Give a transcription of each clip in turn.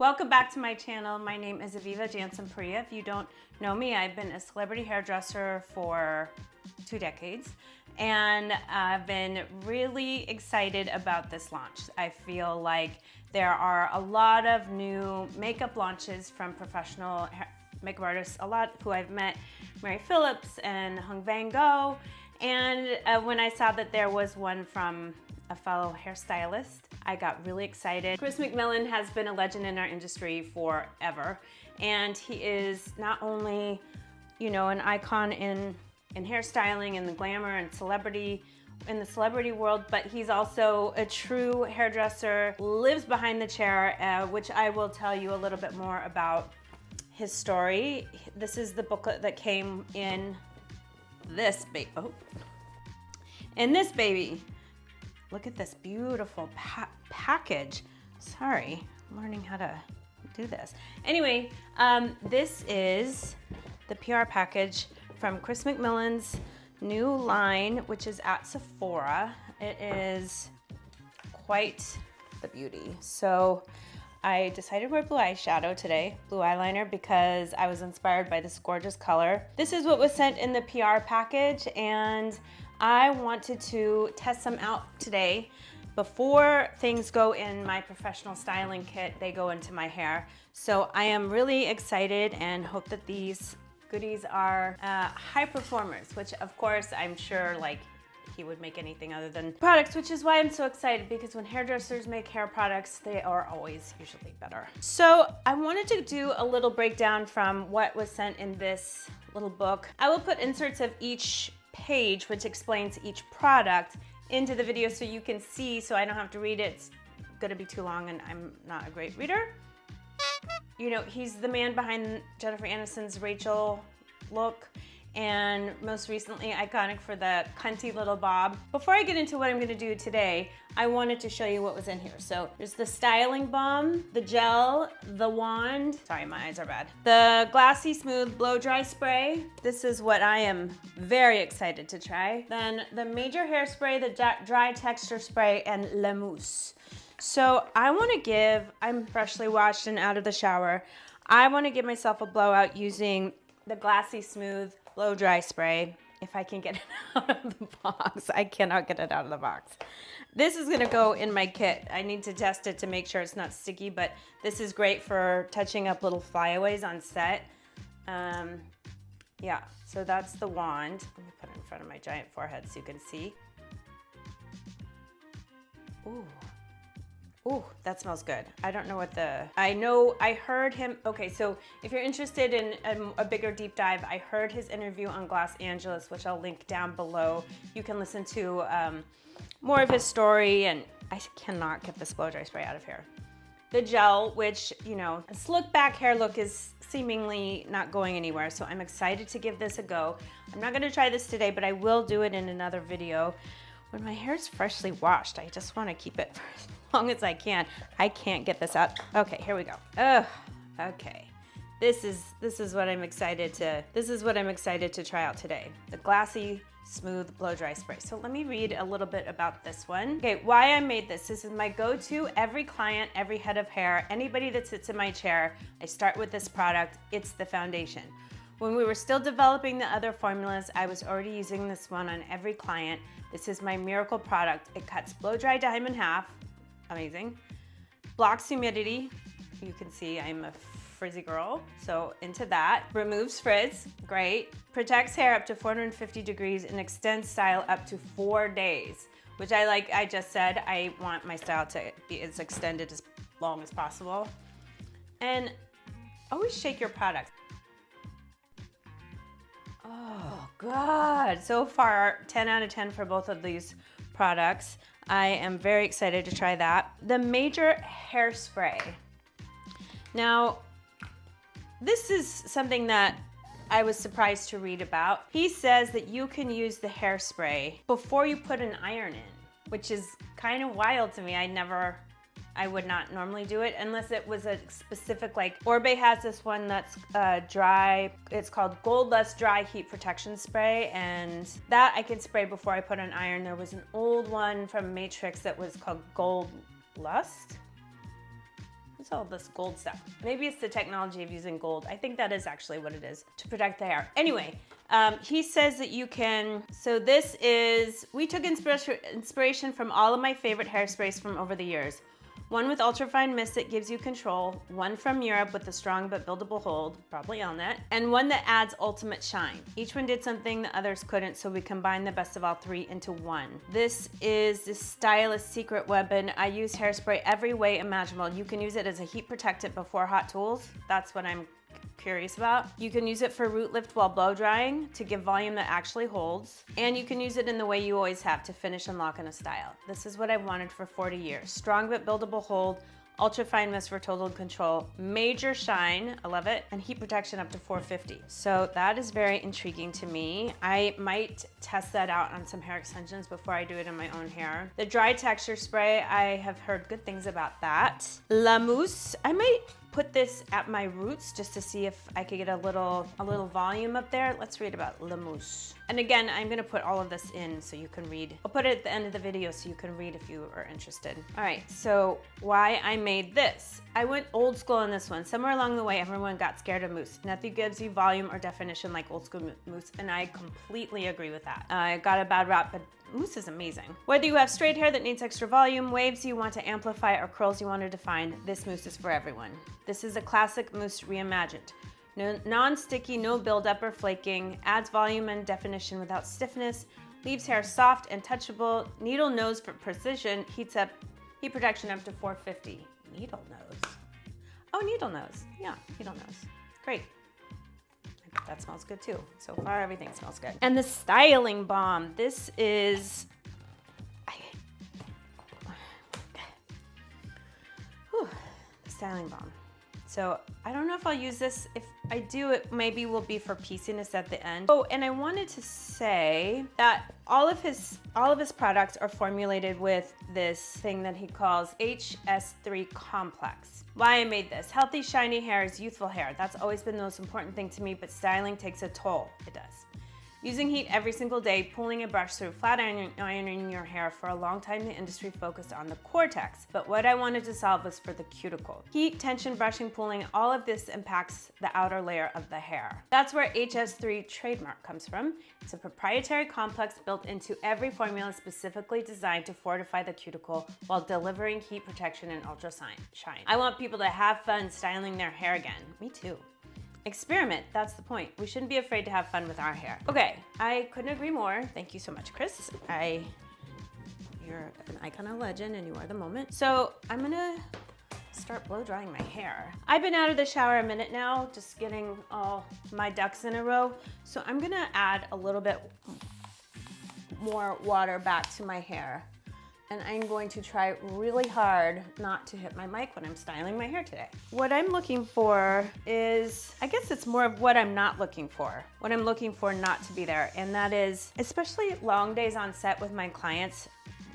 Welcome back to my channel. My name is Aviva Jansen-Perea. If you don't know me, I've been a celebrity hairdresser for 2 decades, and I've been really excited about this launch. I feel like there are a lot of new makeup launches from professional makeup artists, a lot who I've met, Mary Phillips and Hung Van Gogh, and when I saw that there was one from a fellow hairstylist, I got really excited. Chris McMillan has been a legend in our industry forever, and he is not only, an icon in hairstyling and the glamour and celebrity in the celebrity world, but he's also a true hairdresser, lives behind the chair, which I will tell you a little bit more about his story. This is the booklet that came in this baby. In this baby. Look at this beautiful package. Sorry, I'm learning how to do this. Anyway, this is the PR package from Chris McMillan's new line, which is at Sephora. It is quite the beauty. So I decided to wear blue eyeshadow today, blue eyeliner, because I was inspired by this gorgeous color. This is what was sent in the PR package, and I wanted to test some out today. Before things go in my professional styling kit, they go into my hair. So I am really excited and hope that these goodies are high performers, which of course I'm sure he would make anything other than products, which is why I'm so excited, because when hairdressers make hair products, they are always usually better. So I wanted to do a little breakdown from what was sent in this little book. I will put inserts of each page, which explains each product, into the video so you can see, so I don't have to read it. It's gonna be too long and I'm not a great reader. He's the man behind Jennifer Aniston's Rachel look, and most recently iconic for the cunty little bob. Before I get into what I'm gonna do today, I wanted to show you what was in here. So there's the styling balm, the gel, the wand, sorry, my eyes are bad, the glassy smooth blow dry spray. This is what I am very excited to try. Then the major hairspray, the dry texture spray, and la mousse. So I'm freshly washed and out of the shower. I wanna give myself a blowout using the glassy smooth blow dry spray, if I can get it out of the box. I cannot get it out of the box. This is gonna go in my kit. I need to test it to make sure it's not sticky, but this is great for touching up little flyaways on set. Yeah, so that's the wand. Let me put it in front of my giant forehead so you can see. Ooh. Ooh, that smells good. I don't know what I heard him. Okay, so if you're interested in a bigger deep dive, I heard his interview on Los Angeles, which I'll link down below. You can listen to more of his story, and I cannot get this blow dry spray out of here. The gel, which, a slick back hair look is seemingly not going anywhere, so I'm excited to give this a go. I'm not gonna try this today, but I will do it in another video. When my hair is freshly washed, I just wanna keep it for as long as I can. I can't get this out. Okay, here we go. Ugh, okay. This is what I'm excited to try out today. The glassy smooth blow dry spray. So let me read a little bit about this one. Okay, why I made this. This is my go-to. Every client, every head of hair, anybody that sits in my chair, I start with this product. It's the foundation. When we were still developing the other formulas, I was already using this one on every client. This is my miracle product. It cuts blow dry time in half. Amazing. Blocks humidity. You can see I'm a frizzy girl, so into that. Removes frizz, great. Protects hair up to 450 degrees and extends style up to 4 days, which I like. I just said I want my style to be as extended as long as possible. And always shake your products. Oh God, so far 10 out of 10 for both of these products. I am very excited to try that. The major hairspray. Now, this is something that I was surprised to read about. He says that you can use the hairspray before you put an iron in, which is kind of wild to me. I would not normally do it unless it was a specific, Orbe has this one that's dry. It's called Gold Lust Dry Heat Protection Spray, and that I can spray before I put an iron. There was an old one from Matrix that was called Gold Lust. What's all this gold stuff? Maybe it's the technology of using gold. I think that is actually what it is, to protect the hair. Anyway, he says that you can, so this is, we took inspiration from all of my favorite hairsprays from over the years. One with ultrafine mist that gives you control, one from Europe with a strong but buildable hold, probably on that, and one that adds ultimate shine. Each one did something the others couldn't, so we combined the best of all three into one. This is the Stylist secret weapon. I use hairspray every way imaginable. You can use it as a heat protectant before hot tools. That's what I'm curious about. You can use it for root lift while blow drying to give volume that actually holds. And you can use it in the way you always have, to finish and lock in a style. This is what I've wanted for 40 years. Strong but buildable hold, ultra fine mist for total control, major shine, I love it, and heat protection up to 450. So that is very intriguing to me. I might test that out on some hair extensions before I do it in my own hair. The dry texture spray, I have heard good things about that. La mousse, I might put this at my roots just to see if I could get a little volume up there. Let's read about La mousse. And again, I'm gonna put all of this in so you can read. I'll put it at the end of the video so you can read if you are interested. All right, so why I made this. I went old school on this one. Somewhere along the way, everyone got scared of mousse. Nothing gives you volume or definition like old school mousse, and I completely agree with that. I got a bad rap, but mousse is amazing. Whether you have straight hair that needs extra volume, waves you want to amplify, or curls you want to define, this mousse is for everyone. This is a classic mousse reimagined. No, non-sticky, no buildup or flaking, adds volume and definition without stiffness, leaves hair soft and touchable, needle nose for precision, heat protection up to 450. Needle nose. Oh, needle nose. Yeah, needle nose. Great. That smells good too. So far, everything smells good. And the styling balm. This is, the styling balm. So I don't know if I'll use this. If I do, it maybe will be for pieciness at the end. Oh, and I wanted to say that all of his products are formulated with this thing that he calls HS3 complex. Why I made this. Healthy, shiny hair is youthful hair. That's always been the most important thing to me, but styling takes a toll. It does. Using heat every single day, pulling a brush through, flat ironing your hair. For a long time, the industry focused on the cortex, but what I wanted to solve was for the cuticle. Heat, tension, brushing, pulling, all of this impacts the outer layer of the hair. That's where HS3 trademark comes from. It's a proprietary complex built into every formula specifically designed to fortify the cuticle while delivering heat protection and ultra shine. I want people to have fun styling their hair again. Me too. Experiment, that's the point. We shouldn't be afraid to have fun with our hair. Okay, I couldn't agree more. Thank you so much, Chris. You're an icon, a legend, and you are the moment. So I'm gonna start blow drying my hair. I've been out of the shower a minute now, just getting all my ducks in a row. So I'm gonna add a little bit more water back to my hair. And I'm going to try really hard not to hit my mic when I'm styling my hair today. What I'm looking for is, I guess it's more of what I'm not looking for. What I'm looking for not to be there, and that is, especially long days on set with my clients,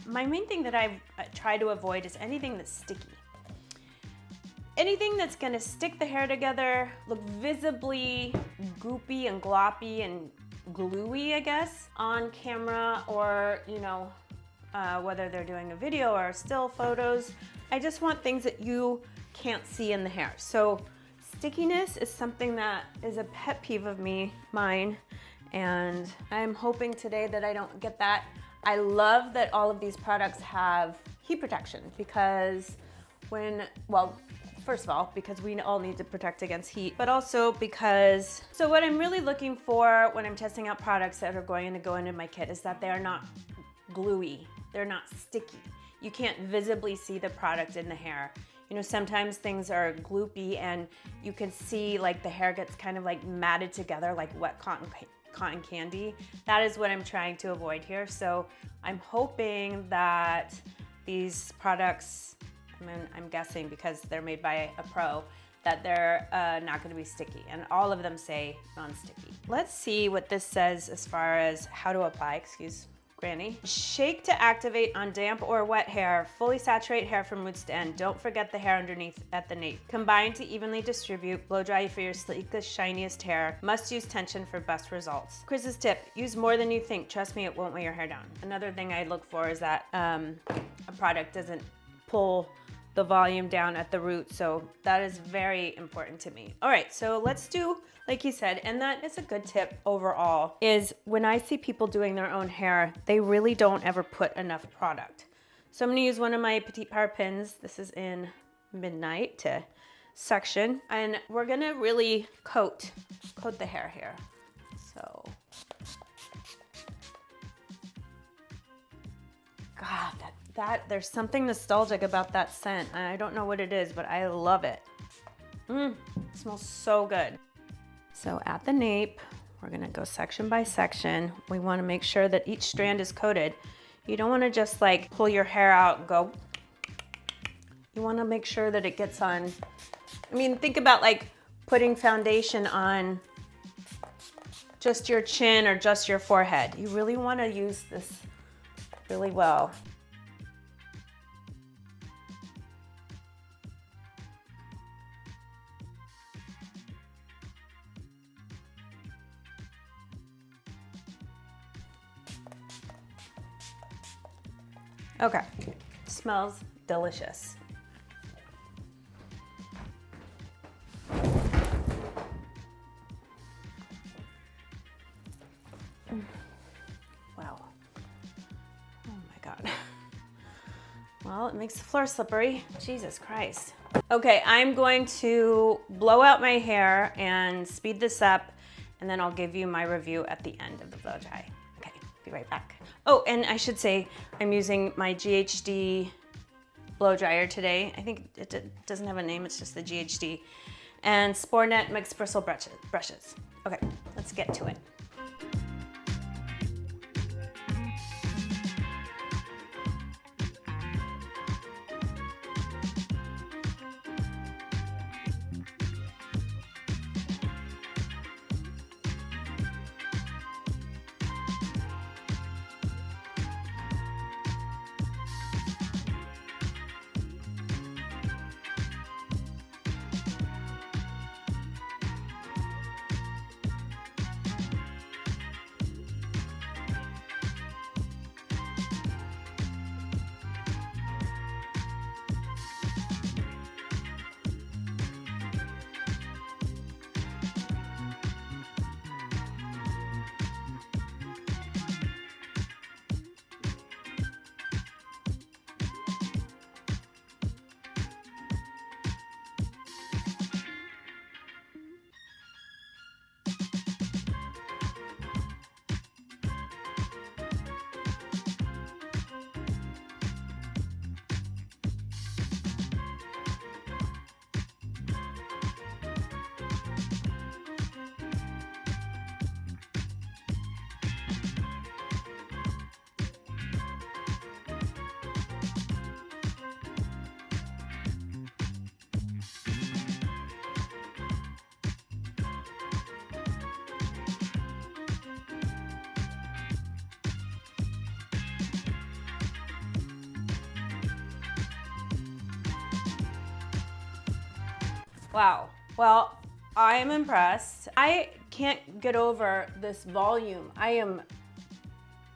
my main thing that I try to avoid is anything that's sticky. Anything that's gonna stick the hair together, look visibly goopy and gloppy and gluey, I guess, on camera, or, you know, whether they're doing a video or still photos. I just want things that you can't see in the hair. So stickiness is something that is a pet peeve of mine, and I'm hoping today that I don't get that. I love that all of these products have heat protection because first of all, because we all need to protect against heat, but also because, so what I'm really looking for when I'm testing out products that are going to go into my kit is that they are not gluey. They're not sticky. You can't visibly see the product in the hair. You know, sometimes things are gloopy and you can see like the hair gets kind of like matted together like wet cotton candy. That is what I'm trying to avoid here. So I'm hoping that these products, I'm guessing because they're made by a pro, that they're not gonna be sticky. And all of them say non-sticky. Let's see what this says as far as how to apply, excuse Granny. Shake to activate on damp or wet hair. Fully saturate hair from roots to end. Don't forget the hair underneath at the nape. Combine to evenly distribute. Blow dry for your sleekest, shiniest hair. Must use tension for best results. Chris's tip, use more than you think. Trust me, it won't weigh your hair down. Another thing I look for is that a product doesn't pull the volume down at the root. So that is very important to me. All right, so let's do, like you said, and that is a good tip overall, is when I see people doing their own hair, they really don't ever put enough product. So I'm gonna use one of my Petite Power pins. This is in Midnight to section, and we're gonna really coat the hair here. So, God, there's something nostalgic about that scent. I don't know what it is, but I love it. It smells so good. So at the nape, we're gonna go section by section. We wanna make sure that each strand is coated. You don't wanna just like pull your hair out and go. You wanna make sure that it gets on. I mean, think about like putting foundation on just your chin or just your forehead. You really wanna use this really well. Okay, smells delicious. Wow. Oh my God. Well, it makes the floor slippery. Jesus Christ. Okay, I'm going to blow out my hair and speed this up, and then I'll give you my review at the end of the blow dry. Okay, be right back. Oh, and I should say I'm using my GHD blow dryer today. I think it doesn't have a name, it's just the GHD. And Spornet mixed bristle brushes. Okay, let's get to it. Wow, well, I am impressed. I can't get over this volume. I am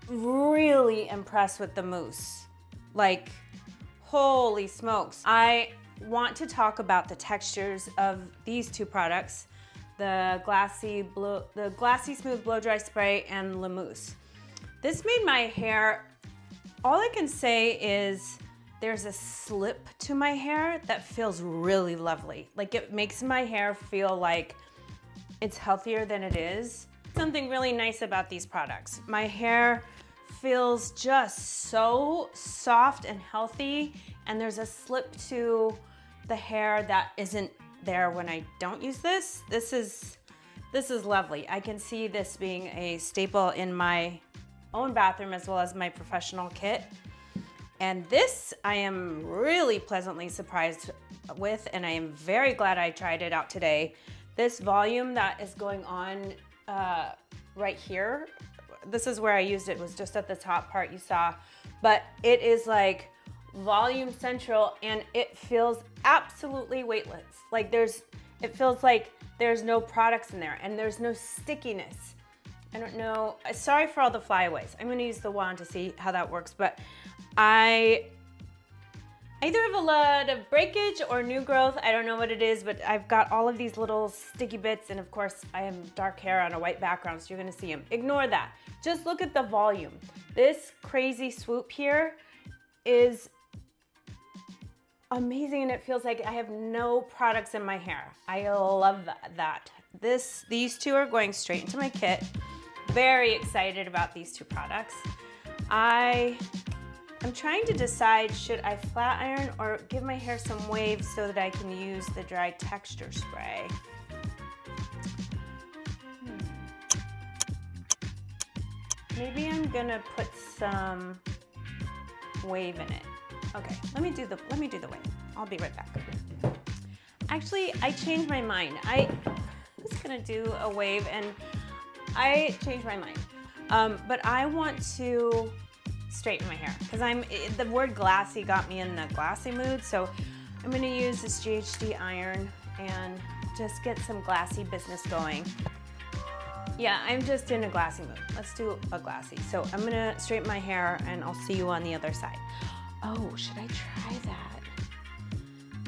really impressed with the mousse. Like, holy smokes. I want to talk about the textures of these two products, the glassy smooth blow dry spray and the mousse. This made my hair, all I can say is there's a slip to my hair that feels really lovely. Like, it makes my hair feel like it's healthier than it is. Something really nice about these products. My hair feels just so soft and healthy, and there's a slip to the hair that isn't there when I don't use this. This is lovely. I can see this being a staple in my own bathroom as well as my professional kit. And this I am really pleasantly surprised with, and I am very glad I tried it out today. This volume that is going on right here, this is where I used it, was just at the top part you saw, but it is like volume central, and it feels absolutely weightless. Like, it feels like there's no products in there and there's no stickiness. I don't know, sorry for all the flyaways. I'm gonna use the wand to see how that works, but I I either have a lot of breakage or new growth. I don't know what it is, but I've got all of these little sticky bits, and of course I have dark hair on a white background, so you're gonna see them. Ignore that. Just look at the volume. This crazy swoop here is amazing, and it feels like I have no products in my hair. I love that. These two are going straight into my kit. Very excited about these two products. I'm trying to decide, should I flat iron or give my hair some waves so that I can use the dry texture spray? Maybe I'm gonna put some wave in it. Okay, let me do the wave. I'll be right back. Actually, I changed my mind. I was gonna do a wave and I changed my mind. But I want to straighten my hair because the word glassy got me in the glassy mood. So I'm gonna use this GHD iron and just get some glassy business going. Yeah, I'm just in a glassy mood. Let's do a glassy. So I'm gonna straighten my hair and I'll see you on the other side. Oh, should I try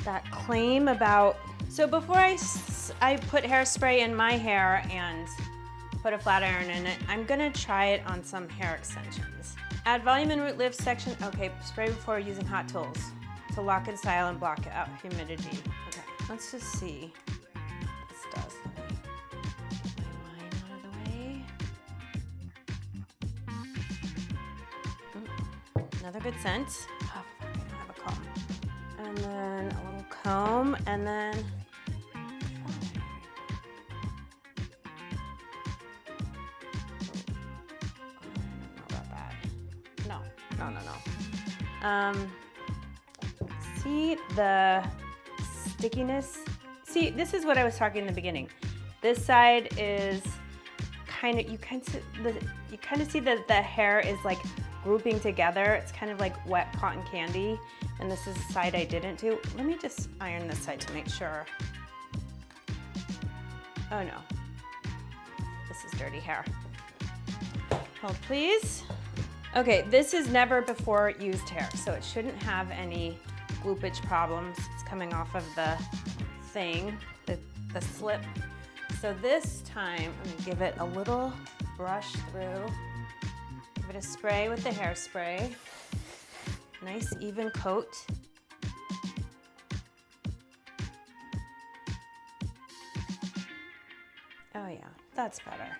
that claim about, so before I put hairspray in my hair and put a flat iron in it, I'm gonna try it on some hair extensions. Add volume and root lift section. Okay, spray before using hot tools to lock in style and block out humidity. Okay, let's just see what this does. Let me get my line out of the way. Another good scent. Oh, fuck, I don't have a comb. And then a little comb, and then see the stickiness? See, this is what I was talking in the beginning. This side is you kind of see that the hair is like grouping together. It's kind of like wet cotton candy. And this is the side I didn't do. Let me just iron this side to make sure. Oh no, this is dirty hair. Hold please. Okay, this is never before used hair, so it shouldn't have any gloopage problems. It's coming off of the thing, the slip. So this time, I'm gonna give it a little brush through. Give it a spray with the hairspray. Nice even coat. Oh yeah, that's better.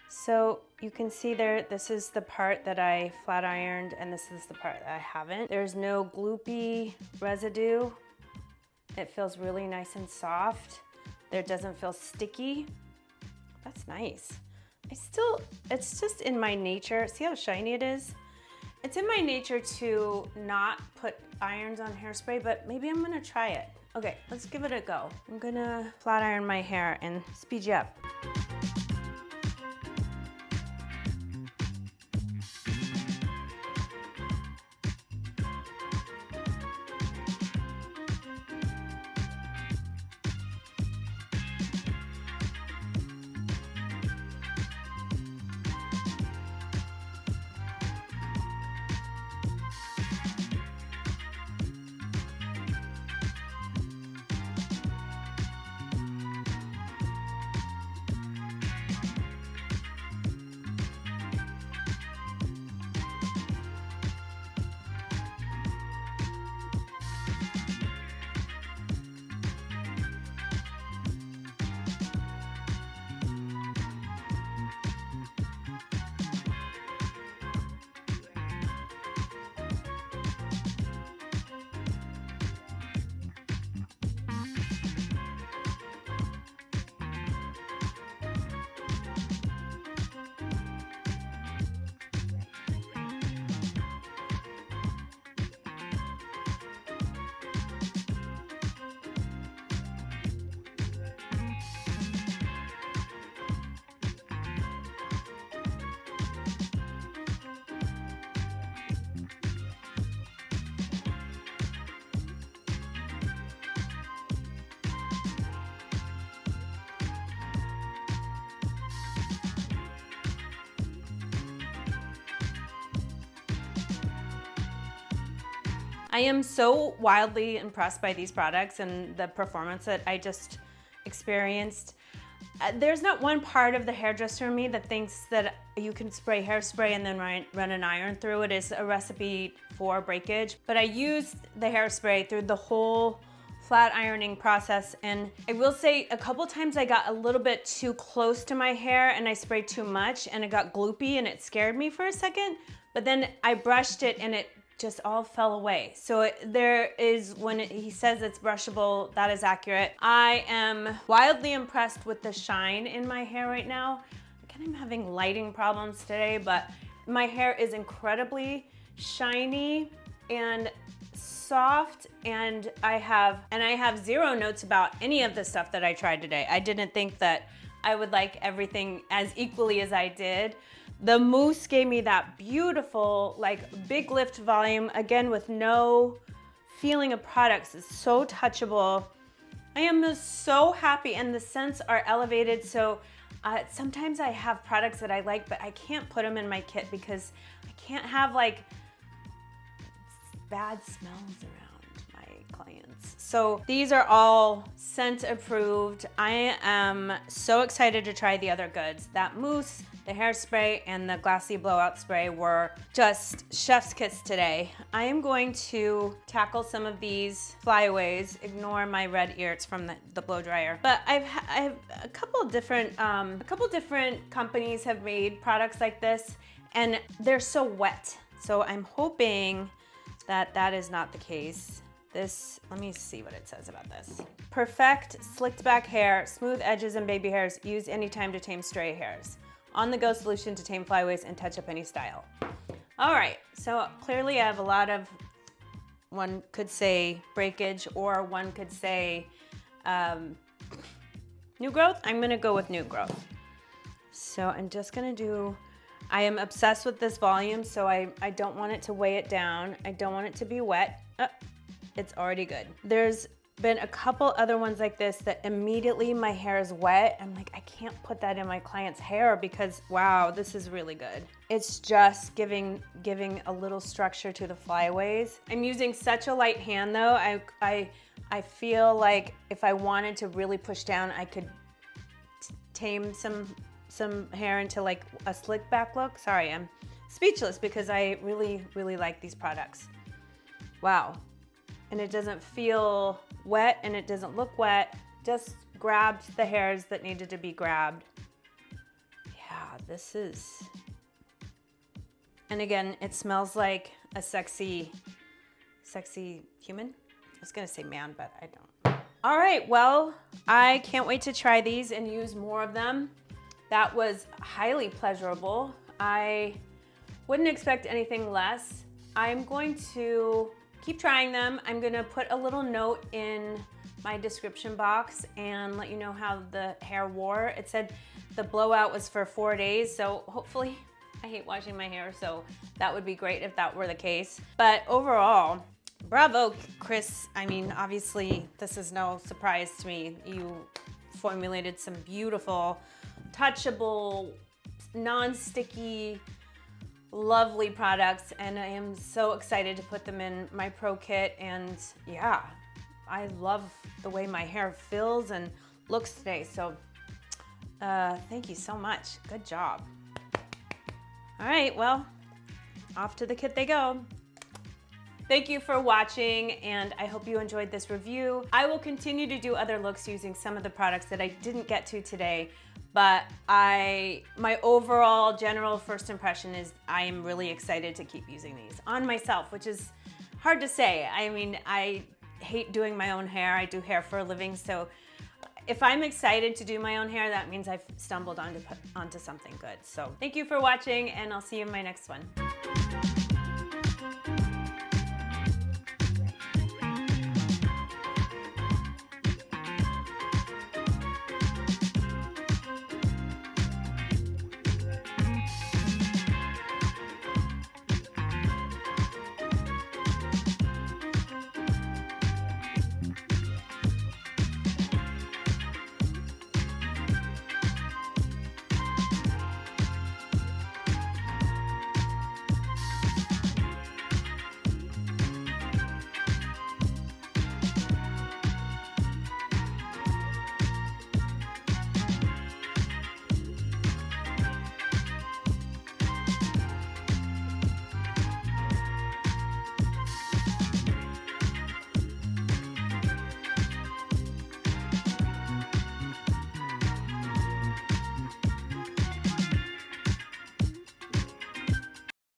So you can see there, this is the part that I flat ironed and this is the part that I haven't. There's no gloopy residue. It feels really nice and soft. There doesn't feel sticky. That's nice. It's just in my nature. See how shiny it is? It's in my nature to not put irons on hairspray, but maybe I'm gonna try it. Okay, let's give it a go. I'm gonna flat iron my hair and speed you up. I am so wildly impressed by these products and the performance that I just experienced. There's not one part of the hairdresser in me that thinks that you can spray hairspray and then run an iron through it is a recipe for breakage. But I used the hairspray through the whole flat ironing process, and I will say a couple times I got a little bit too close to my hair and I sprayed too much and it got gloopy and it scared me for a second, but then I brushed it and it just all fell away. So there is, when he says it's brushable, that is accurate. I am wildly impressed with the shine in my hair right now. Again, I'm having lighting problems today, but my hair is incredibly shiny and soft, and I have zero notes about any of the stuff that I tried today. I didn't think that I would like everything as equally as I did. The mousse gave me that beautiful, like, big lift volume, again with no feeling of products. It's so touchable. I am so happy, and the scents are elevated. So sometimes I have products that I like, but I can't put them in my kit because I can't have like bad smells around my clients. So these are all scent approved. I am so excited to try the other goods. That mousse, the hairspray, and the glassy blowout spray were just chef's kiss today. I am going to tackle some of these flyaways. Ignore my red ear, it's from the blow dryer. But I've a couple different companies have made products like this, and they're so wet. So I'm hoping that is not the case. This, let me see what it says about this. Perfect slicked back hair, smooth edges and baby hairs, used anytime to tame stray hairs. On-the-go solution to tame flyaways and touch up any style. All right, so clearly I have a lot of, one could say breakage, or one could say new growth. I'm gonna go with new growth. So I'm just gonna do, I am obsessed with this volume, so I don't want it to weigh it down. I don't want it to be wet. Oh, it's already good. There's been a couple other ones like this that immediately my hair is wet. I'm like, I can't put that in my client's hair because, wow, this is really good. It's just giving a little structure to the flyaways. I'm using such a light hand though. I feel like if I wanted to really push down, I could tame some hair into like a slick back look. Sorry, I'm speechless because I really, really like these products. Wow. And it doesn't feel wet and it doesn't look wet. Just grabbed the hairs that needed to be grabbed. Yeah, this is, and again, it smells like a sexy human. I was gonna say man, but I don't. All right, well, I can't wait to try these and use more of them. That was highly pleasurable. I wouldn't expect anything less. I'm going to keep trying them. I'm gonna put a little note in my description box and let you know how the hair wore. It said the blowout was for 4 days, so hopefully, I hate washing my hair, so that would be great if that were the case. But overall, bravo, Chris. I mean, obviously, this is no surprise to me. You formulated some beautiful, touchable, non-sticky, lovely products, and I am so excited to put them in my pro kit. And yeah, I love the way my hair feels and looks today. So thank you so much. Good job. All right, well, off to the kit they go. Thank you for watching, and I hope you enjoyed this review. I will continue to do other looks using some of the products that I didn't get to today, but my overall general first impression is I am really excited to keep using these on myself, which is hard to say. I mean, I hate doing my own hair. I do hair for a living, so if I'm excited to do my own hair, that means I've stumbled onto something good. So thank you for watching, and I'll see you in my next one.